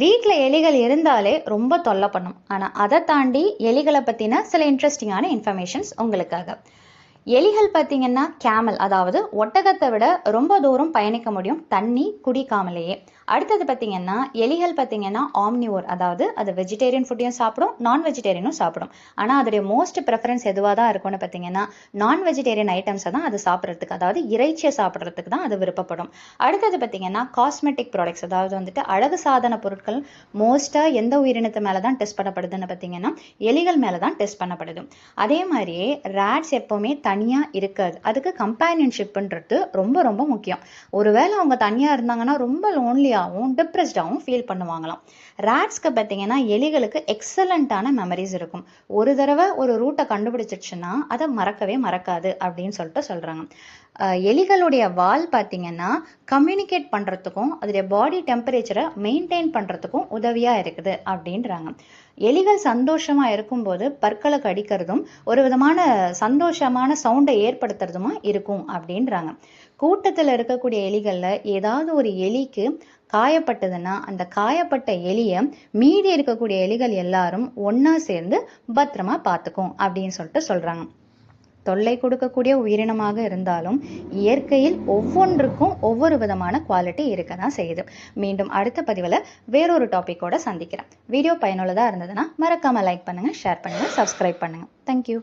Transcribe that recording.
வீட்டில் எலிகள் இருந்தாலே ரொம்ப தொல்லை பண்ணும். ஆனால் அதை தாண்டி எலிகளை பற்றின சில இன்ட்ரெஸ்டிங்கான இன்ஃபர்மேஷன்ஸ் உங்களுக்காக. எலிகள் பார்த்தீங்கன்னா கேமல், அதாவது ஒட்டகத்தை விட ரொம்ப தூரம் பயணிக்க முடியும் தண்ணி குடிக்காமலேயே. அடுத்தது பார்த்தீங்கன்னா எலிகள் பார்த்தீங்கன்னா ஆம்னிவோர், அதாவது அது வெஜிடேரியன் ஃபுட்டையும் சாப்பிடும், நான் வெஜிடேரியனும் சாப்பிடும். ஆனால் அதோடைய மோஸ்ட் ப்ரிஃபரன்ஸ் எதுவாக தான் இருக்கும்னு பார்த்தீங்கன்னா நான் வெஜிடேரியன் ஐட்டம்ஸை தான் அது சாப்பிட்றதுக்கு, அதாவது இறைச்சியை சாப்பிட்றதுக்கு தான் அது விருப்பப்படும். அடுத்தது பார்த்தீங்கன்னா காஸ்மெட்டிக் ப்ராடக்ட்ஸ், அதாவது வந்துட்டு அழகு சாதன பொருட்கள் மோஸ்ட்டாக எந்த உயிரினத்து மேலே தான் டெஸ்ட் பண்ணப்படுதுன்னு பார்த்தீங்கன்னா எலிகள் மேலே தான் டெஸ்ட் பண்ணப்படுது. அதே மாதிரியே ரேட்ஸ் எப்போவுமே தனியாக இருக்காது. அதுக்கு கம்பேனியன்ஷிப்ன்றது ரொம்ப ரொம்ப முக்கியம். ஒருவேளை அவங்க தனியாக இருந்தாங்கன்னா ரொம்ப லோன்லியாகவும் டிப்ரெஸ்டாகவும் ஃபீல் பண்ணுவாங்களாம். ரேட்ஸ்க்கு பார்த்தீங்கன்னா எலிகளுக்கு எக்ஸலண்ட்டான மெமரிஸ் இருக்கும். ஒரு தடவை ஒரு ரூட்டை கண்டுபிடிச்சிடுச்சுன்னா அதை மறக்கவே மறக்காது அப்படின்னு சொல்லிட்டு சொல்கிறாங்க. எலிகளுடைய வால் பார்த்தீங்கன்னா கம்யூனிகேட் பண்ணுறதுக்கும் அதோடைய பாடி டெம்பரேச்சரை மெயின்டைன் பண்ணுறதுக்கும் உதவியாக இருக்குது அப்படின்றாங்க. எலிகள் சந்தோஷமாக இருக்கும்போது பற்களை கடிக்கிறதும் ஒரு விதமான சந்தோஷமான சவுண்டை ஏற்படுத்துறதுமா இருக்கும் அப்படின்றாங்க. கூட்டத்தில் இருக்கக்கூடிய எலிகளில் ஏதாவது ஒரு எலிக்கு காயப்பட்டதுன்னா அந்த காயப்பட்ட எலியை மீதி இருக்கக்கூடிய எலிகள் எல்லாரும் ஒன்றா சேர்ந்து பத்திரமா பார்த்துக்கும் அப்படின்னு சொல்லிட்டு சொல்கிறாங்க. தொல்லை கொடுக்கக்கூடிய உயிரினமாக இருந்தாலும் இயற்கையில் ஒவ்வொன்றுக்கும் ஒவ்வொரு விதமான குவாலிட்டி இருக்க தான் செய்யுது. மீண்டும் அடுத்த பதிவில் வேறொரு டாப்பிக்கோட சந்திக்கிறேன். வீடியோ பயனுள்ளதாக இருந்ததுன்னா மறக்காமல் லைக் பண்ணுங்கள், ஷேர் பண்ணுங்கள், சப்ஸ்கிரைப் பண்ணுங்கள். தேங்க்யூ.